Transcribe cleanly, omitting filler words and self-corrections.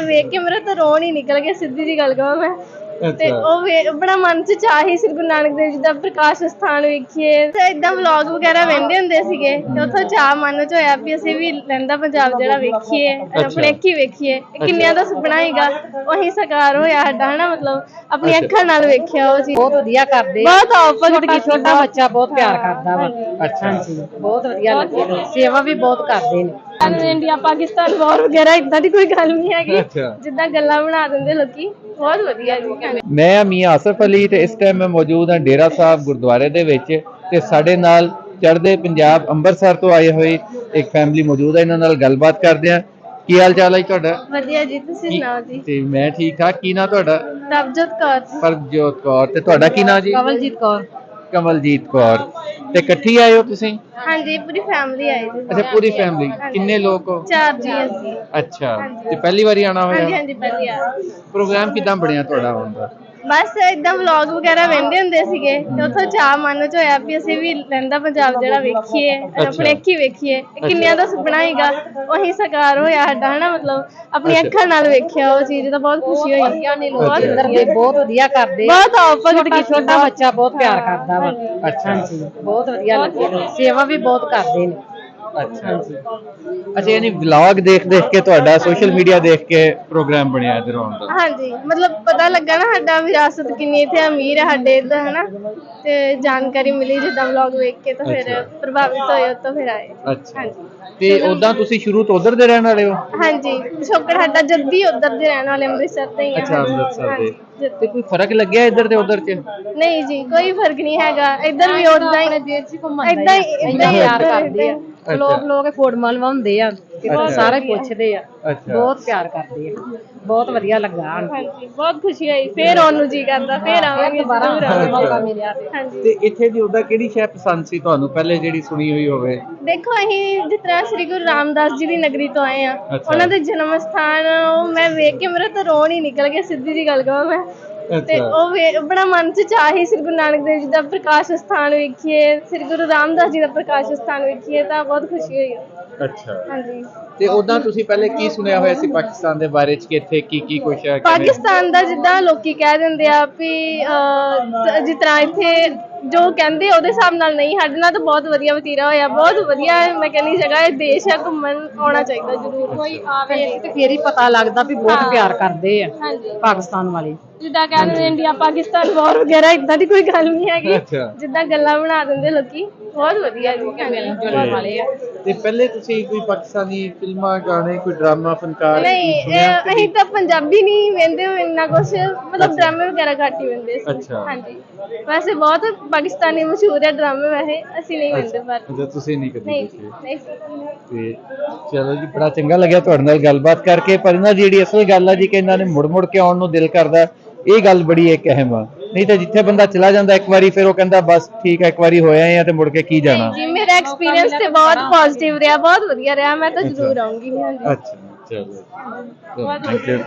ਵੇਖ ਕੇ ਮੇਰਾ ਤਾਂ ਰੋਣ ਹੀ ਨਿਕਲ ਗਿਆ, ਸਿੱਧੀ ਜੀ ਗੱਲ ਕਹਾਂ ਮੈਂ। ਤੇ ਉਹ ਬੜਾ ਮਨ ਚ ਚਾਹ ਹੀ ਸ੍ਰੀ ਗੁਰੂ ਨਾਨਕ ਦੇਵ ਜੀ ਦਾ ਪ੍ਰਕਾਸ਼ ਸਥਾਨ ਵੇਖੀਏ ਤੇ ਏਦਾਂ ਵਲੌਗ ਵਗੈਰਾ ਵੇਖਦੇ ਹੁੰਦੇ ਸੀਗੇ ਤੇ ਉੱਥੋਂ ਚਾਹ ਮਨ ਚ ਹੋਇਆ ਵੀ ਅਸੀਂ ਵੀ ਲਹਿੰਦਾ ਪੰਜਾਬ ਜਿਹੜਾ ਵੇਖੀਏ, ਆਪਣੇ ਅੱਖੀ ਵੇਖੀਏ। ਕਿੰਨਿਆਂ ਦਾ ਸੁਪਨਾ ਸੀਗਾ, ਉਹੀ ਸਾਕਾਰ ਹੋਇਆ ਸਾਡਾ, ਹਨਾ। ਮਤਲਬ ਆਪਣੀ ਅੱਖਾਂ ਨਾਲ ਵੇਖਿਆ ਉਹ ਚੀਜ਼। ਬਹੁਤ ਵਧੀਆ ਕਰਦੇ, ਬਹੁਤ ਭਗਤ ਛੋਟਾ ਬੱਚਾ ਬਹੁਤ ਪਿਆਰ ਕਰਦਾ ਵਾ। ਹਾਂਜੀ, ਬਹੁਤ ਵਧੀਆ ਲੱਗਦਾ, ਸੇਵਾ ਵੀ ਬਹੁਤ ਕਰਦੇ ਨੇ। ਇੰਡੀਆ ਪਾਕਿਸਤਾਨ ਵਾਰ ਵਗੈਰਾ ਇਦਾਂ ਦੀ ਕੋਈ ਗੱਲ ਨਹੀਂ ਹੈਗੀ, ਜਿੱਦਾਂ ਗੱਲਾਂ ਬਣਾ ਦਿੰਦੇ ਲੋਕੀ। ਬਹੁਤ ਵਧੀਆ ਜੀ। ਮੈਂ ਮੀਆਂ ਆਸਫ ਅਲੀ ਤੇ ਇਸ ਟਾਈਮ ਮੈਂ ਮੌਜੂਦ ਹਾਂ ਡੇਰਾ ਸਾਹਿਬ ਗੁਰਦੁਆਰੇ ਦੇ ਵਿੱਚ ਤੇ ਸਾਡੇ ਨਾਲ ਚੜ੍ਹਦੇ ਪੰਜਾਬ ਅੰਮ੍ਰਿਤਸਰ ਤੋਂ ਆਏ ਹੋਏ ਇੱਕ ਫੈਮਿਲੀ ਮੌਜੂਦ ਹੈ। ਇਹਨਾਂ ਨਾਲ ਗੱਲਬਾਤ ਕਰਦੇ ਹਾਂ। ਕੀ ਹਾਲ ਚਾਲ ਹੈ ਤੁਹਾਡਾ? ਵਧੀਆ ਜੀ, ਤੁਸੀਂ ਸੁਣਾਓ ਜੀ? ਤੇ ਮੈਂ ਠੀਕ ਠਾਕ। ਕੀ ਨਾਂ ਤੁਹਾਡਾ? ਪ੍ਰਭਜੋਤ ਕੌਰ। ਪ੍ਰਭਜੋਤ ਕੌਰ। ਤੇ ਤੁਹਾਡਾ ਕੀ ਨਾਂ ਜੀ? ਕਮਲਜੀਤ ਕੌਰ। ਕਮਲਜੀਤ ਕੌਰ। ਤੇ ਇਕੱਠੀ ਆਏ ਹੋ ਤੁਸੀਂ? ਹਾਂਜੀ, ਪੂਰੀ ਫੈਮਿਲੀ ਆਈ ਜੀ। ਅੱਛਾ, ਪੂਰੀ ਫੈਮਿਲੀ। ਕਿੰਨੇ ਲੋਕ ਹੋ? 4 ਜੀ ਅਸੀਂ। ਅੱਛਾ, ਤੇ ਪਹਿਲੀ ਵਾਰੀ ਆਣਾ ਹੋਇਆ? ਹਾਂਜੀ ਹਾਂਜੀ, ਪਹਿਲੀ ਵਾਰ। ਪ੍ਰੋਗਰਾਮ ਕਿਦਾਂ ਬਣਿਆ ਤੁਹਾਡਾ ਹੁਣ ਦਾ? ਬਸ ਏਦਾਂ ਵਲੌਗ ਵਗੈਰਾ ਵੇਖਦੇ ਹੁੰਦੇ ਸੀਗੇ ਤੇ ਉੱਥੋਂ ਚਾਹ ਮਨ ਚ ਹੋਇਆ ਵੀ ਅਸੀਂ ਵੀ ਲਹਿੰਦਾ ਪੰਜਾਬ ਜਿਹੜਾ ਵੇਖੀਏ, ਆਪਣੇ ਅੱਖੀ ਵੇਖੀਏ। ਕਿੰਨਿਆਂ ਦਾ ਸੁਪਨਾ ਸੀਗਾ, ਉਹੀ ਸਾਕਾਰ ਹੋਇਆ ਸਾਡਾ, ਹਨਾ। ਮਤਲਬ ਆਪਣੀ ਅੱਖਾਂ ਨਾਲ ਵੇਖਿਆ ਉਹ ਚੀਜ਼, ਤਾਂ ਬਹੁਤ ਖੁਸ਼ੀ ਹੋਈ। ਬਹੁਤ ਵਧੀਆ ਕਰਦੇ, ਬਹੁਤ ਭਗਤ ਛੋਟਾ ਬੱਚਾ ਬਹੁਤ ਪਿਆਰ ਕਰਦਾ ਵਾ। ਹਾਂਜੀ, ਬਹੁਤ ਵਧੀਆ ਲੱਗਦਾ, ਸੇਵਾ ਵੀ ਬਹੁਤ ਕਰਦੇ ਨੇ। ਅੱਛਾ ਅੱਛਾ, ਯਾਨੀ ਵਲੌਗ ਦੇਖ ਦੇਖ ਕੇ ਤੁਹਾਡਾ ਸੋਸ਼ਲ ਮੀਡੀਆ ਦੇਖ ਕੇ ਪ੍ਰੋਗਰਾਮ ਬਣਿਆ ਇਧਰ ਆਉਣ ਦਾ? ਹਾਂਜੀ, ਮਤਲਬ ਪਤਾ ਲੱਗਾ ਨਾ ਸਾਡਾ ਵਿਰਾਸਤ ਕਿੰਨੀ ਇੱਥੇ ਅਮੀਰ ਹੈ ਸਾਡੇ ਇੱਧਰ, ਹਨਾ। ਤੇ ਜਾਣਕਾਰੀ ਮਿਲੀ ਜਿੱਦਾਂ ਵਲੌਗ ਵੇਖ ਕੇ, ਤਾਂ ਫਿਰ ਪ੍ਰਭਾਵਿਤ ਹੋਏ, ਤੋਂ ਫਿਰ ਆਏ। ਅੱਛਾ, ਤੇ ਉਦਾਂ ਤੁਸੀਂ ਸ਼ੁਰੂ ਤੋਂ ਉਧਰ ਦੇ ਰਹਿਣ ਵਾਲੇ ਹੋ? ਹਾਂਜੀ, ਪਿਛੋਕੜ ਸਾਡਾ ਜੱਦੀ ਉਧਰ ਦੇ ਰਹਿਣ ਵਾਲੇ, ਅੰਮ੍ਰਿਤਸਰ ਦੇ ਹੀ ਆ। ਅੱਛਾ, ਅੰਮ੍ਰਿਤਸਰ ਦੇ। ਤੇ ਕੋਈ ਫਰਕ ਲੱਗਿਆ ਇੱਧਰ ਤੇ ਉਧਰ ਚ? ਨਹੀਂ ਜੀ, ਕੋਈ ਫਰਕ ਨਹੀਂ ਹੈਗਾ। ਇੱਧਰ ਵੀ ਉਦਾਂ ਹੀ ਏਦਾਂ ਹੀ ਪਿਆਰ ਕਰਦੇ ਆ ਲੋਕ। ਫੋਟੋਆਂ ਲਵਾਉਂਦੇ ਆ, ਸਾਰੇ ਪੁੱਛਦੇ ਆ, ਬਹੁਤ ਪਿਆਰ ਕਰਦੇ ਆ। ਬਹੁਤ ਵਧੀਆ ਲੱਗਾ। ਹਾਂਜੀ, ਬਹੁਤ ਖੁਸ਼ੀ ਹੋਈ। ਫੇਰ ਆਉਣ ਨੂੰ ਜੀ ਕਰਦਾ, ਫੇਰ ਆਵਾਂਗੇ ਮੌਕਾ ਮਿਲਿਆ। ਤੇ ਇੱਥੇ ਦੀ ਉਹਦਾ ਕਿਹੜੀ ਸ਼ੈ ਪਸੰਦ ਸੀ ਤੁਹਾਨੂੰ ਪਹਿਲੇ, ਜਿਹੜੀ ਸੁਣੀ ਹੋਈ ਹੋਵੇ? ਦੇਖੋ, ਅਸੀਂ ਜਿਸ ਤਰ੍ਹਾਂ ਸ੍ਰੀ ਗੁਰੂ ਰਾਮਦਾਸ ਜੀ ਦੀ ਨਗਰੀ ਤੋਂ ਆਏ ਆ, ਉਹਨਾਂ ਦੇ ਜਨਮ ਸਥਾਨ ਉਹ ਮੈਂ ਵੇਖ ਕੇ ਮੇਰਾ ਤਾਂ ਰੋਣ ਹੀ ਨਿਕਲ ਗਿਆ, ਸਿੱਧੀ ਜੀ ਗੱਲ ਕਹਾਂ ਮੈਂ। ਤੇ ਉਹ ਬੜਾ ਮਨ ਚ ਚਾਹ ਹੀ ਸ੍ਰੀ ਗੁਰੂ ਨਾਨਕ ਦੇਵ ਜੀ ਦਾ ਪ੍ਰਕਾਸ਼ ਸਥਾਨ ਵੇਖੀਏ, ਸ੍ਰੀ ਗੁਰੂ ਰਾਮਦਾਸ ਜੀ ਦਾ ਪ੍ਰਕਾਸ਼ ਸਥਾਨ ਵੇਖੀਏ, ਤਾਂ ਬਹੁਤ ਖੁਸ਼ੀ ਹੋਈ। ਅੱਛਾ, ਹਾਂਜੀ। ਤੇ ਉਦਾਂ ਤੁਸੀਂ ਪਹਿਲੇ ਕੀ ਸੁਣਿਆ ਹੋਇਆ ਸੀ ਪਾਕਿਸਤਾਨ ਦੇ ਬਾਰੇ ਚ, ਕਿ ਇੱਥੇ ਕੀ ਕੀ ਕੁਛ ਹੈ? ਪਾਕਿਸਤਾਨ ਦਾ ਜਿੱਦਾਂ ਲੋਕੀ ਕਹਿ ਦਿੰਦੇ ਆ ਵੀ ਜਿਸ ਤਰ੍ਹਾਂ ਇੱਥੇ ਜੋ ਕਹਿੰਦੇ ਉਹਦੇ ਹਿਸਾਬ ਨਾਲ ਨਹੀਂ, ਸਾਡੇ ਨਾਲ ਤਾਂ ਬਹੁਤ ਵਧੀਆ ਵਤੀਰਾ ਹੋਇਆ। ਬਹੁਤ ਵਧੀਆ, ਮੈਂ ਕਹਿੰਦੀ ਜਗ੍ਹਾ ਇਹ ਦੇਸ਼ ਹੈ, ਘੁੰਮਣ ਆਉਣਾ ਚਾਹੀਦਾ ਜ਼ਰੂਰ। ਕੋਈ ਆਵੇ ਤੇ ਫੇਰ ਹੀ ਪਤਾ ਲੱਗਦਾ ਵੀ ਬਹੁਤ ਪਿਆਰ ਕਰਦੇ ਆ ਪਾਕਿਸਤਾਨ ਵਾਲੇ। ਜਿੱਦਾਂ ਕਹਿੰਦੇ ਇੰਡੀਆ ਪਾਕਿਸਤਾਨ ਵਾਰ ਵਗੈਰਾ ਇਦਾਂ ਦੀ ਕੋਈ ਗੱਲ ਨਹੀਂ ਹੈਗੀ, ਜਿੱਦਾਂ ਗੱਲਾਂ ਬਣਾ ਦਿੰਦੇ ਲੋਕੀ। ਬਹੁਤ ਵਧੀਆ ਜੀ, ਜੁੜਨ ਵਾਲੇ ਆ। ਤੇ ਪਹਿਲੇ ਤੁਸੀਂ ਕੋਈ ਪਾਕਿਸਤਾਨੀ ਫਿਲਮਾਂ, ਗਾਣੇ, ਕੋਈ ਡਰਾਮਾ, ਫਨਕਾਰ? ਨਹੀਂ, ਅਸੀਂ ਤਾਂ ਪੰਜਾਬੀ ਨਹੀਂ ਵੇਖਦੇ ਇੰਨਾ ਕੁਛ, ਮਤਲਬ ਡਰਾਮੇ ਵਗੈਰਾ ਘੱਟ ਹੀ ਵੇਖਦੇ ਸੀ। ਹਾਂਜੀ, ਵੈਸੇ ਬਹੁਤ ਪਾਕਿਸਤਾਨੀ ਮਸ਼ਹੂਰ ਹੈ ਡਰਾਮੇ, ਵੈਸੇ ਅਸੀਂ ਨਹੀਂ ਵੇਖਦੇ। ਪਰ ਤੁਸੀਂ ਨਹੀਂ ਕਦੇ ਦੇਖੇ? ਤੇ ਚਲੋ ਜੀ, ਬੜਾ ਚੰਗਾ ਲੱਗਿਆ ਤੁਹਾਡੇ ਨਾਲ ਗੱਲਬਾਤ ਕਰਕੇ। ਪਰ ਇਹਨਾਂ ਦੀ ਜਿਹੜੀ ਅਸਲ ਗੱਲ ਆ ਜੀ, ਕਿ ਇਹਨਾਂ ਨੇ ਮੁੜ ਮੁੜ ਕੇ ਆਉਣ ਨੂੰ ਦਿਲ ਕਰਦਾ, ਇਹ ਗੱਲ ਬੜੀ ਇੱਕ ਅਹਿਮ ਆ। ਨਹੀਂ ਤਾਂ ਜਿੱਥੇ ਬੰਦਾ ਚਲਾ ਜਾਂਦਾ ਇੱਕ ਵਾਰੀ, ਫਿਰ ਉਹ ਕਹਿੰਦਾ ਬਸ ਠੀਕ ਹੈ, ਇੱਕ ਵਾਰੀ ਹੋਇਆ ਆ ਤੇ ਮੁੜ ਕੇ ਕੀ ਜਾਣਾ। ਜੀ, ਮੇਰਾ ਐਕਸਪੀਰੀਅੰਸ ਤੇ ਬਹੁਤ ਪੋਜ਼ਿਟਿਵ ਰਿਹਾ, ਬਹੁਤ ਵਧੀਆ ਰਿਹਾ। ਮੈਂ ਤਾਂ ਜ਼ਰੂਰ ਆਉਂਗੀ। ਅੱਛਾ, ਚਲੋ, ਥੈਂਕ ਯੂ।